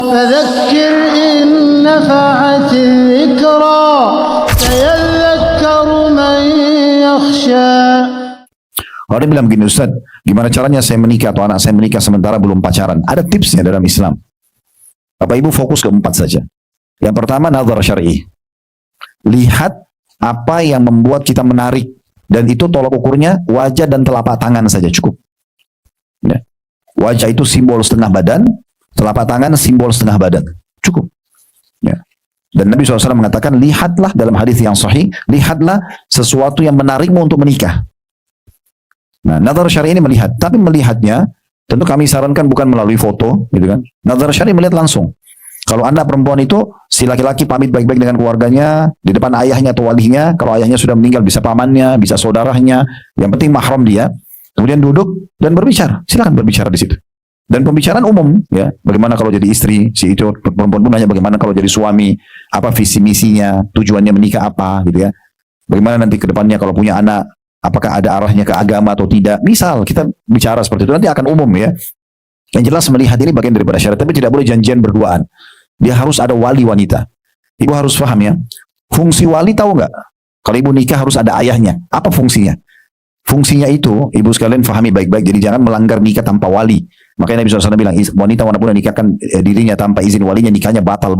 فذكر إن نفعت الذكرى سيذكر من يخشى. Kalau dia bilang begini, Ustaz, gimana caranya saya menikah atau anak saya menikah sementara belum pacaran? Ada tipsnya dalam Islam. Bapak Ibu fokus ke 4 saja. Yang pertama, nazar syar'i. Lihat apa yang membuat kita menarik. Dan itu tolak ukurnya wajah dan telapak tangan saja cukup. Ya. Wajah itu simbol setengah badan, telapak tangan simbol setengah badan. Cukup. Ya. Dan Nabi SAW mengatakan, lihatlah dalam hadis yang sahih, lihatlah sesuatu yang menarikmu untuk menikah. Nah, nazar syar'i ini melihat, tapi melihatnya tentu kami sarankan bukan melalui foto, gitu kan. Nazar syar'i melihat langsung. Kalau anak perempuan itu, si laki-laki pamit baik-baik dengan keluarganya, di depan ayahnya atau walinya, kalau ayahnya sudah meninggal bisa pamannya, bisa saudaranya, yang penting mahram dia, kemudian duduk dan berbicara, silakan berbicara di situ. Dan pembicaraan umum, ya, bagaimana kalau jadi istri, si itu perempuan pun nanya bagaimana kalau jadi suami, apa visi misinya, tujuannya menikah apa, gitu ya. Bagaimana nanti ke depannya kalau punya anak, apakah ada arahnya ke agama atau tidak. Misal kita bicara seperti itu, nanti akan umum ya. Yang jelas melihat ini bagian daripada syariat, tapi tidak boleh janjian berduaan. Dia harus ada wali wanita. Ibu harus paham ya. Fungsi wali tahu nggak? Kalau ibu nikah harus ada ayahnya. Apa fungsinya? Fungsinya itu, ibu sekalian fahami baik-baik. Jadi jangan melanggar nikah tanpa wali. Makanya Nabi SAW bilang, wanita manapun yang nikahkan dirinya tanpa izin walinya, nikahnya batal.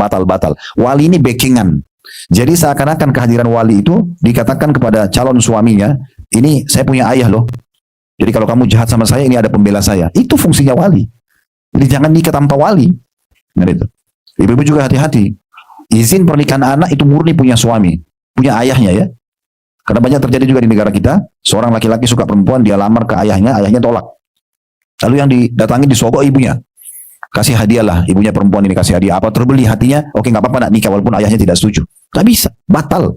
Wali ini backingan. Jadi seakan-akan kehadiran wali itu dikatakan kepada calon suaminya, ini saya punya ayah loh. Jadi kalau kamu jahat sama saya, ini ada pembela saya. Itu fungsinya wali. Jadi jangan nikah tanpa wali. Nah, itu. Ibu-ibu juga hati-hati. Izin pernikahan anak itu murni punya suami, punya ayahnya ya. Karena banyak terjadi juga di negara kita, seorang laki-laki suka perempuan, dia lamar ke ayahnya, ayahnya tolak. Lalu yang didatangi disogok ibunya. Kasih hadiah lah, ibunya perempuan ini kasih hadiah apa, terbeli hatinya, oke nggak apa-apa nak nikah walaupun ayahnya tidak setuju. Nggak bisa, batal.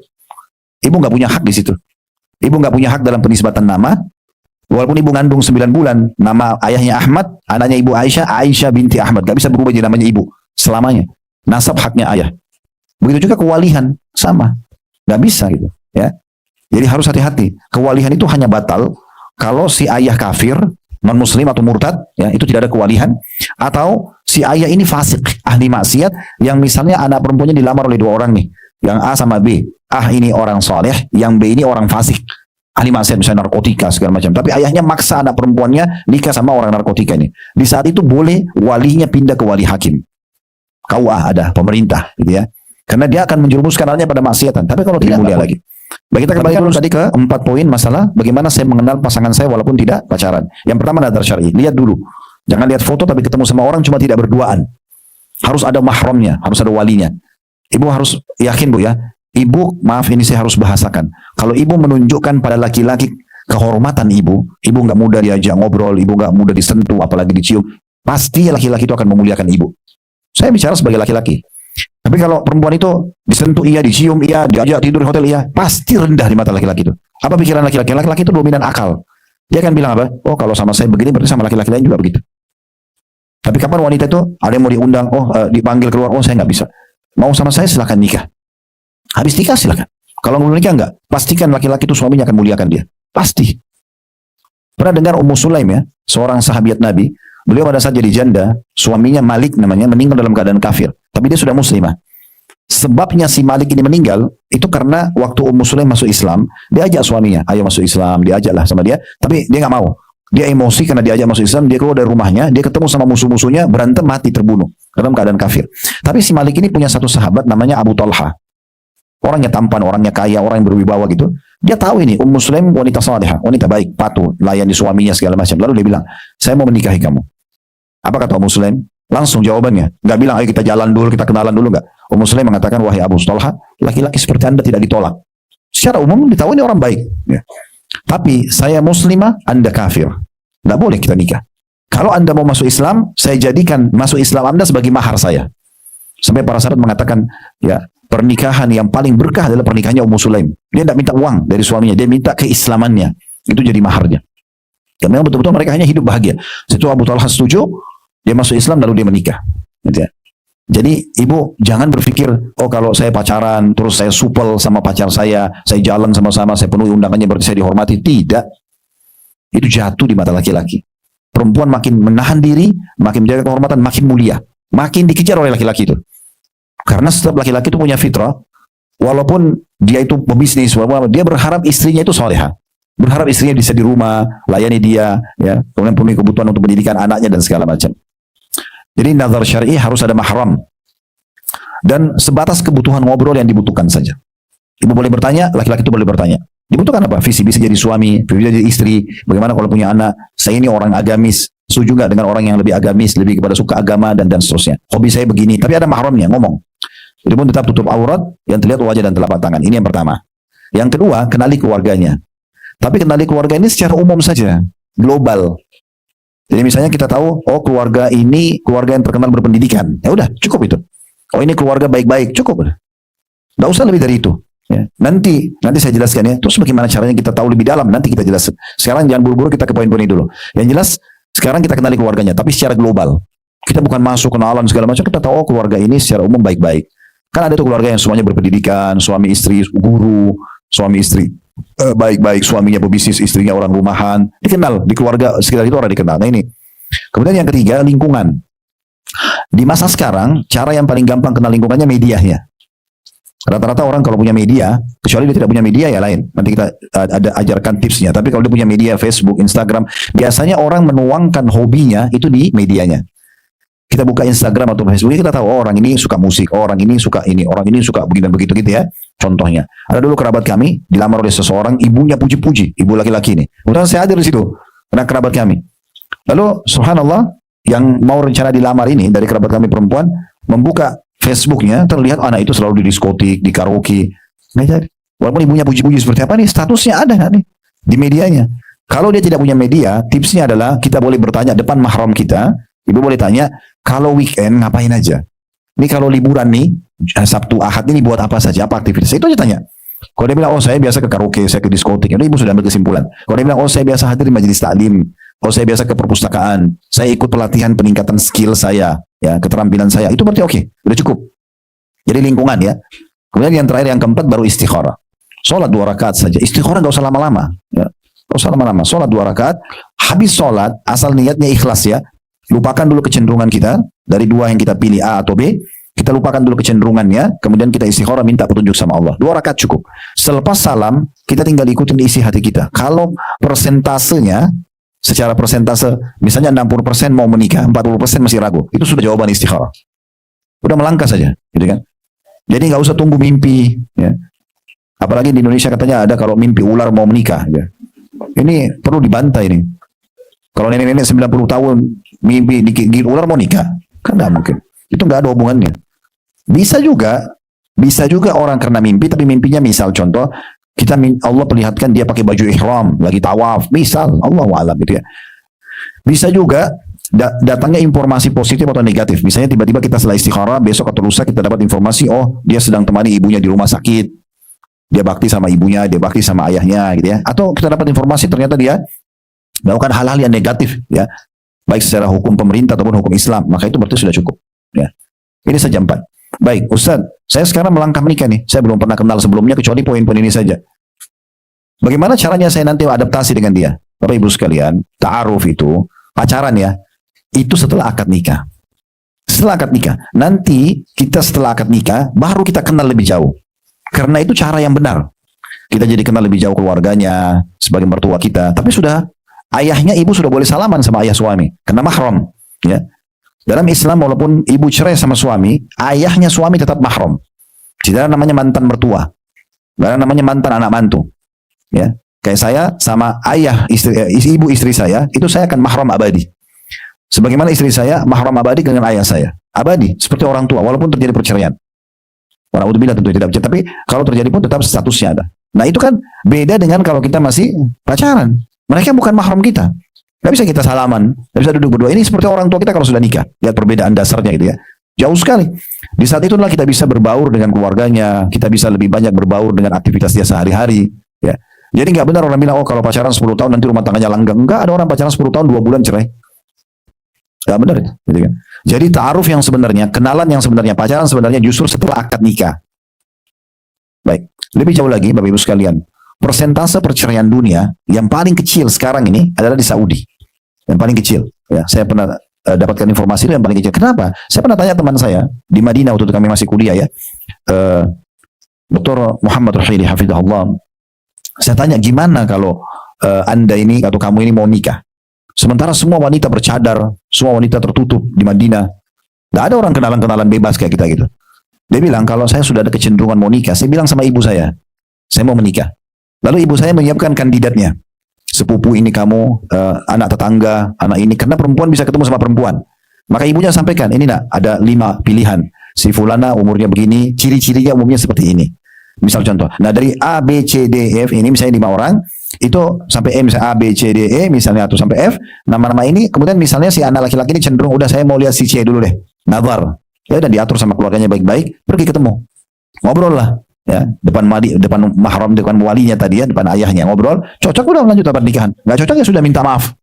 Ibu nggak punya hak di situ. Ibu nggak punya hak dalam penisbatan nama. Walaupun ibu ngandung 9 bulan, nama ayahnya Ahmad, anaknya ibu Aisyah, Aisyah binti Ahmad, nggak bisa berubah jadi namanya ibu selamanya. Nasab haknya ayah. Begitu juga kewalihan, sama, nggak bisa gitu. Ya, jadi harus hati-hati. Kewalihan itu hanya batal kalau si ayah kafir, non muslim atau murtad, ya itu tidak ada kewalihan. Atau si ayah ini fasik, ahli maksiat, yang misalnya anak perempuannya dilamar oleh 2 orang nih, yang A sama B. A ini orang soleh, yang B ini orang fasik, ahli maksiat misalnya narkotika segala macam. Tapi ayahnya maksa anak perempuannya nikah sama orang narkotika ini. Di saat itu boleh walinya pindah ke wali hakim. KUA ada, pemerintah, gitu ya. Karena dia akan menjerumuskan anaknya pada maksiatan. Tapi kalau tidak mulia lagi. Baik, kita kembali dulu tadi ke 4 poin masalah bagaimana saya mengenal pasangan saya walaupun tidak pacaran. Yang pertama nazar syar'i, lihat dulu. Jangan lihat foto tapi ketemu sama orang cuma tidak berduaan. Harus ada mahramnya, harus ada walinya. Ibu harus yakin Bu ya. Ibu, maaf ini saya harus bahasakan. Kalau ibu menunjukkan pada laki-laki kehormatan ibu nggak mudah diajak ngobrol, ibu nggak mudah disentuh, apalagi dicium. Pasti laki-laki itu akan memuliakan ibu. Saya bicara sebagai laki-laki. Tapi kalau perempuan itu disentuh iya, dicium iya, diajak tidur di hotel iya, pasti rendah di mata laki-laki itu. Apa pikiran laki-laki? Laki-laki itu dominan akal. Dia akan bilang apa? Oh kalau sama saya begini berarti sama laki-laki lain juga begitu. Tapi kapan wanita itu ada yang mau diundang, dipanggil keluar, saya nggak bisa. Mau sama saya silakan nikah. Habis nikah silakan. Kalau belum nikah enggak, pastikan laki-laki itu suaminya akan muliakan dia. Pasti. Pernah dengar Ummu Sulaim ya, seorang sahabiat Nabi. Beliau pada saat jadi janda, suaminya Malik namanya, meninggal dalam keadaan kafir. Tapi dia sudah muslimah. Sebabnya si Malik ini meninggal, itu karena waktu Ummu Sulaim masuk Islam, dia ajak suaminya, ayo masuk Islam, diajaklah sama dia. Tapi dia nggak mau. Dia emosi karena diajak masuk Islam, dia keluar dari rumahnya, dia ketemu sama musuh-musuhnya, berantem, mati, terbunuh. Dalam keadaan kafir. Tapi si Malik ini punya satu sahabat namanya Abu Talha. Orangnya tampan, orangnya kaya, orang yang berwibawa gitu. Dia tahu ini, Ummu Sulaim wanita salihah, wanita baik, patuh, layani suaminya segala macam. Lalu dia bilang, saya mau menikahi kamu. Apa kata Ummu Sulaim? Langsung jawabannya. Nggak bilang, ayo kita jalan dulu, kita kenalan dulu, nggak. Ummu Sulaim mengatakan, wahai Abu Talha, laki-laki seperti Anda tidak ditolak. Secara umum ditahu ini orang baik. Ya. Tapi saya muslimah, Anda kafir. Nggak boleh kita nikah. Kalau Anda mau masuk Islam, saya jadikan masuk Islam Anda sebagai mahar saya. Sampai para sahabat mengatakan, ya pernikahan yang paling berkah adalah pernikahannya Ummu Sulaim. Dia tidak minta uang dari suaminya, dia minta keislamannya. Itu jadi maharnya. Dan memang betul-betul mereka hanya hidup bahagia. Setelah Abu Talha setuju, dia masuk Islam lalu dia menikah. Gitu ya. Jadi ibu jangan berpikir, oh kalau saya pacaran, terus saya supel sama pacar saya jalan sama-sama, saya penuhi undangannya berarti saya dihormati. Tidak. Itu jatuh di mata laki-laki. Perempuan makin menahan diri, makin menjaga kehormatan, makin mulia. makin dikejar oleh laki-laki itu. Karena setiap laki-laki itu punya fitrah, walaupun dia itu pebisnis, walaupun dia berharap istrinya itu solehah. Berharap istrinya bisa di rumah, layani dia, ya, kemudian penuhi kebutuhan untuk pendidikan anaknya dan segala macam. Jadi nazar syar'i harus ada mahram. Dan sebatas kebutuhan ngobrol yang dibutuhkan saja. Ibu boleh bertanya, laki-laki itu boleh bertanya. Dibutuhkan apa? Visi jadi suami, visi jadi istri, bagaimana kalau punya anak, saya ini orang agamis, setuju nggak dengan orang yang lebih agamis, lebih kepada suka agama dan seterusnya. Hobi saya begini, tapi ada mahramnya, ngomong. Jadi pun tetap tutup aurat, yang terlihat wajah dan telapak tangan. Ini yang pertama. Yang kedua, kenali keluarganya. Tapi kenali keluarga ini secara umum saja, global. Jadi misalnya kita tahu, oh keluarga ini keluarga yang terkenal berpendidikan. Ya udah, cukup itu. Oh ini keluarga baik-baik, cukup. Nggak usah lebih dari itu. Ya. Nanti saya jelaskan ya. Terus bagaimana caranya kita tahu lebih dalam, nanti kita jelaskan. Sekarang jangan buru-buru, kita ke poin-poin ini dulu. Yang jelas, sekarang kita kenali keluarganya, tapi secara global. Kita bukan masuk kenalan segala macam, kita tahu oh keluarga ini secara umum baik-baik. Kan ada tuh keluarga yang semuanya berpendidikan, suami istri guru, suami istri baik-baik, suaminya pebisnis, istrinya orang rumahan, dikenal di keluarga sekitar itu orang dikenal. Nah ini. Kemudian yang ketiga, lingkungan. Di masa sekarang, cara yang paling gampang kenal lingkungannya medianya. Rata-rata orang kalau punya media, kecuali dia tidak punya media ya lain. Nanti kita ada ajarkan tipsnya. Tapi kalau dia punya media, Facebook, Instagram, biasanya orang menuangkan hobinya itu di medianya. Kita buka Instagram atau Facebook, kita tahu oh, orang ini suka musik, oh, orang ini suka ini, orang ini suka begini dan begitu gitu ya. Contohnya, ada dulu kerabat kami dilamar oleh seseorang, ibunya puji-puji, ibu laki-laki ini. Kemudian saya hadir di situ, karena kerabat kami. Lalu, subhanallah, yang mau rencana dilamar ini dari kerabat kami perempuan membuka Facebooknya, terlihat anak itu selalu di diskotik, di karaoke. Nggak jadi. Walaupun ibunya puji-puji seperti apa nih, statusnya ada nggak nih di medianya. Kalau dia tidak punya media, tipsnya adalah kita boleh bertanya depan mahram kita. Ibu boleh tanya, kalau weekend ngapain aja? Ini kalau liburan nih, Sabtu, Ahad ini buat apa saja? Apa aktivitas? Itu aja tanya. Kalau dia bilang, oh saya biasa ke karaoke, saya ke diskotik. Jadi ibu sudah ambil kesimpulan. Kalau dia bilang, oh saya biasa hadir di majelis taklim. Oh saya biasa ke perpustakaan. Saya ikut pelatihan peningkatan skill saya. Ya, keterampilan saya. Itu berarti oke. Udah cukup. Jadi lingkungan ya. Kemudian yang terakhir, yang keempat baru istikharah. Sholat 2 rakaat saja. Istikharah nggak usah lama-lama. Ya. Nggak usah lama-lama. Sholat 2 rakaat. Habis sholat, asal niatnya ikhlas ya. Lupakan dulu kecenderungan kita. Dari 2 yang kita pilih A atau B. Kita lupakan dulu kecenderungannya. Kemudian kita istikharah minta petunjuk sama Allah. 2 rakaat cukup. Selepas salam, kita tinggal ikutin isi hati kita. Kalau persentasenya, secara persentase, misalnya 60% mau menikah, 40% masih ragu. Itu sudah jawaban istikharah. Udah melangkah saja. Gitu kan? Jadi nggak usah tunggu mimpi. Ya. Apalagi di Indonesia katanya ada kalau mimpi ular mau menikah. Ya. Ini perlu dibantai ini. Kalau nenek-nenek 90 tahun mimpi digigit ular mau nikah, kan nggak mungkin. Itu nggak ada hubungannya. Bisa juga orang karena mimpi, tapi mimpinya misal contoh, Allah perlihatkan dia pakai baju ihram, lagi tawaf, misal, Allahu a'lam gitu ya. Bisa juga datangnya informasi positif atau negatif. Misalnya tiba-tiba kita setelah istikharah, besok atau lusa kita dapat informasi, oh dia sedang temani ibunya di rumah sakit, dia bakti sama ibunya, dia bakti sama ayahnya gitu ya. Atau kita dapat informasi ternyata dia melakukan hal-hal yang negatif ya, baik secara hukum pemerintah ataupun hukum Islam, maka itu berarti sudah cukup ya. Ini saja 4. Baik Ustaz, saya sekarang melangkah menikah nih, saya belum pernah kenal sebelumnya kecuali poin-poin ini saja. Bagaimana caranya saya nanti adaptasi dengan dia? Bapak Ibu sekalian, ta'aruf itu pacaran ya, itu setelah akad nikah. Setelah akad nikah, nanti kita setelah akad nikah baru kita kenal lebih jauh, karena itu cara yang benar. Kita jadi kenal lebih jauh keluarganya sebagai mertua kita, tapi sudah ayahnya ibu sudah boleh salaman sama ayah suami, karena mahram. Ya. Dalam Islam walaupun ibu cerai sama suami, ayahnya suami tetap mahram. Tidak ada namanya mantan mertua, tidak ada namanya mantan anak mantu. Ya, kayak saya sama ayah ibu istri saya, itu saya akan mahram abadi. Sebagaimana istri saya mahram abadi dengan ayah saya, abadi seperti orang tua, walaupun terjadi perceraian. Walaupun tentu tidak, tapi kalau terjadi pun tetap statusnya ada. Nah itu kan beda dengan kalau kita masih pacaran. Mereka bukan mahram kita. Gak bisa kita salaman, gak bisa duduk berdua. Ini seperti orang tua kita kalau sudah nikah. Lihat perbedaan dasarnya gitu ya. Jauh sekali. Di saat itulah kita bisa berbaur dengan keluarganya, kita bisa lebih banyak berbaur dengan aktivitas dia sehari-hari. Ya. Jadi nggak benar orang bilang, oh kalau pacaran 10 tahun nanti rumah tangganya langgeng. Enggak, ada orang pacaran 10 tahun 2 bulan cerai. Gak benar. Gitu kan. Jadi ta'aruf yang sebenarnya, kenalan yang sebenarnya, pacaran sebenarnya justru setelah akad nikah. Baik, lebih jauh lagi Bapak Ibu sekalian. Persentase perceraian dunia yang paling kecil sekarang ini adalah di Saudi. Yang paling kecil. Ya, saya pernah dapatkan informasi itu yang paling kecil. Kenapa? Saya pernah tanya teman saya di Madinah waktu itu kami masih kuliah ya, Dr. Muhammad Rahili hafizahullah. Saya tanya, gimana kalau anda ini atau kamu ini mau nikah? Sementara semua wanita bercadar, semua wanita tertutup di Madinah. Gak ada orang kenalan-kenalan bebas kayak kita gitu. Dia bilang, kalau saya sudah ada kecenderungan mau nikah, saya bilang sama ibu saya mau menikah. Lalu ibu saya menyiapkan kandidatnya. Sepupu ini kamu, anak tetangga, anak ini. Karena perempuan bisa ketemu sama perempuan. Maka ibunya sampaikan, ini nak, ada 5 pilihan. Si fulana umurnya begini, ciri-cirinya umumnya seperti ini. Misal contoh. Nah dari A, B, C, D, F, ini misalnya 5 orang. Itu sampai E, misalnya A, B, C, D, E, misalnya atau sampai F. Nama-nama ini, kemudian misalnya si anak laki-laki ini cenderung, udah saya mau lihat si C dulu deh. Nazar. Ya udah diatur sama keluarganya baik-baik, pergi ketemu. Ngobrol lah. Ya, depan mahram, depan walinya tadi ya, depan ayahnya ngobrol, cocok udah lanjut dapat nikahan, nggak cocok ya sudah minta maaf,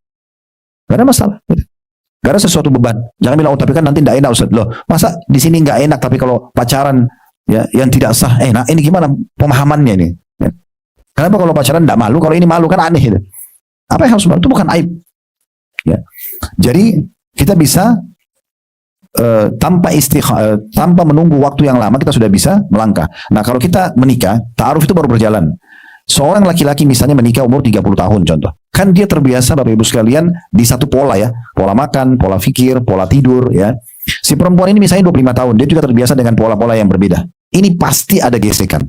nggak ada masalah, nggak ada sesuatu beban. Jangan bilang, oh tapi kan nanti nggak enak Ustaz. Loh, masa di sini nggak enak tapi kalau pacaran ya yang tidak sah enak? Ini gimana pemahamannya ini? Ya. Kenapa kalau pacaran nggak malu, kalau ini malu, kan aneh itu. Apa yang harus malu? Itu bukan aib. Ya. Jadi kita bisa tanpa menunggu waktu yang lama kita sudah bisa melangkah. Nah kalau kita menikah, ta'aruf itu baru berjalan. Seorang laki-laki misalnya menikah umur 30 tahun contoh. Kan dia terbiasa Bapak Ibu sekalian di satu pola ya. Pola makan, pola fikir, pola tidur ya. Si perempuan ini misalnya 25 tahun, dia juga terbiasa dengan pola-pola yang berbeda. Ini pasti ada gesekan.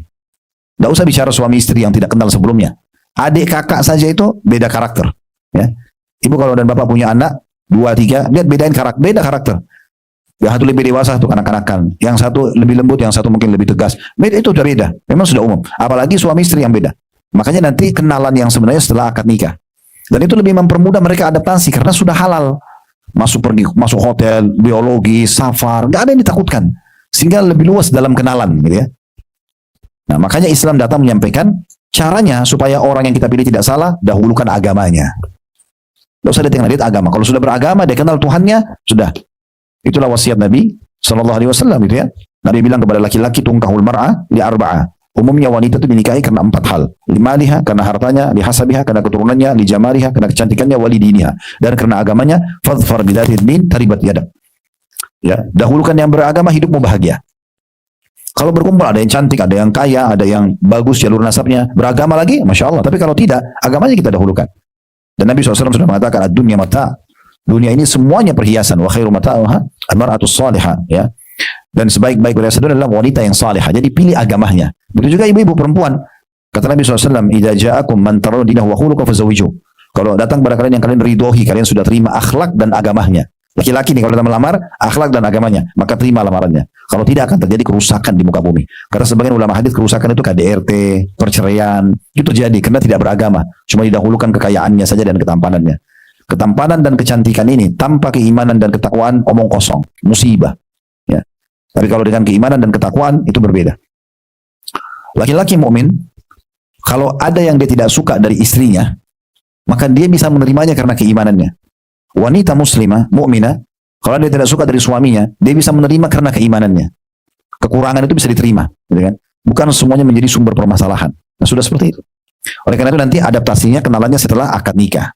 Nggak usah bicara suami istri yang tidak kenal sebelumnya. Adik kakak saja itu beda karakter. Ya. Ibu kalau dan bapak punya anak, 2, 3, lihat bedain karakter, beda karakter. Yang satu lebih dewasa, satu kanak-kanakan. Yang satu lebih lembut, yang satu mungkin lebih tegas. Beda, itu sudah beda. Memang sudah umum. Apalagi suami istri yang beda. Makanya nanti kenalan yang sebenarnya setelah akad nikah. Dan itu lebih mempermudah mereka adaptasi karena sudah halal. Masuk hotel, biologi, safar, nggak ada yang ditakutkan. Sehingga lebih luas dalam kenalan, gitu ya. Nah, makanya Islam datang menyampaikan caranya supaya orang yang kita pilih tidak salah, dahulukan agamanya. Nggak usah lihat agama. Kalau sudah beragama, dia kenal Tuhannya, sudah. Itulah wasiat Nabi Sallallahu Alaihi Wasallam itu ya. Nabi bilang kepada laki-laki, tungkahul mar'ah li arba'ah. Umumnya wanita itu dinikahi karena 4 hal. Limaliha, karena hartanya, lihasabiha, karena keturunannya, lijamaliha, karena kecantikannya, walidiniha, dan karena agamanya. Fadfar bidzatid din taribat yadak. Ya, dahulukan yang beragama, hidupmu bahagia. Kalau berkumpul ada yang cantik, ada yang kaya, ada yang bagus jalur nasabnya, beragama lagi, masya Allah. Tapi kalau tidak, agamanya kita dahulukan. Dan Nabi SAW sudah mengatakan, ad-dunya mata'. Dunia ini semuanya perhiasan. Wa khairu mata'uha al-mar'atu salihah, ya. Dan sebaik-baik perhiasan adalah wanita yang salihah. Jadi pilih agamanya. Begitu juga ibu-ibu perempuan. Kata Nabi SAW, idza ja'akum man tarawna dinahu wa khuluquhu fazawwijuh. Kalau datang kepada kalian yang kalian ridhoi, kalian sudah terima akhlak dan agamanya. Laki-laki nih kalau datang melamar, akhlak dan agamanya, maka terima lamarannya. Kalau tidak akan terjadi kerusakan di muka bumi. Karena sebagian ulama hadis kerusakan itu KDRT, perceraian, itu terjadi karena tidak beragama. Cuma didahulukan kekayaannya saja dan ketampanannya. Ketampanan dan kecantikan ini tanpa keimanan dan ketakwaan omong kosong, musibah. Ya. Tapi kalau dengan keimanan dan ketakwaan itu berbeda. Laki-laki mukmin kalau ada yang dia tidak suka dari istrinya, maka dia bisa menerimanya karena keimanannya. Wanita muslimah, mukminah, kalau dia tidak suka dari suaminya, dia bisa menerima karena keimanannya. Kekurangan itu bisa diterima, gitu kan? Bukan semuanya menjadi sumber permasalahan. Nah, sudah seperti itu. Oleh karena itu nanti adaptasinya kenalannya setelah akad nikah.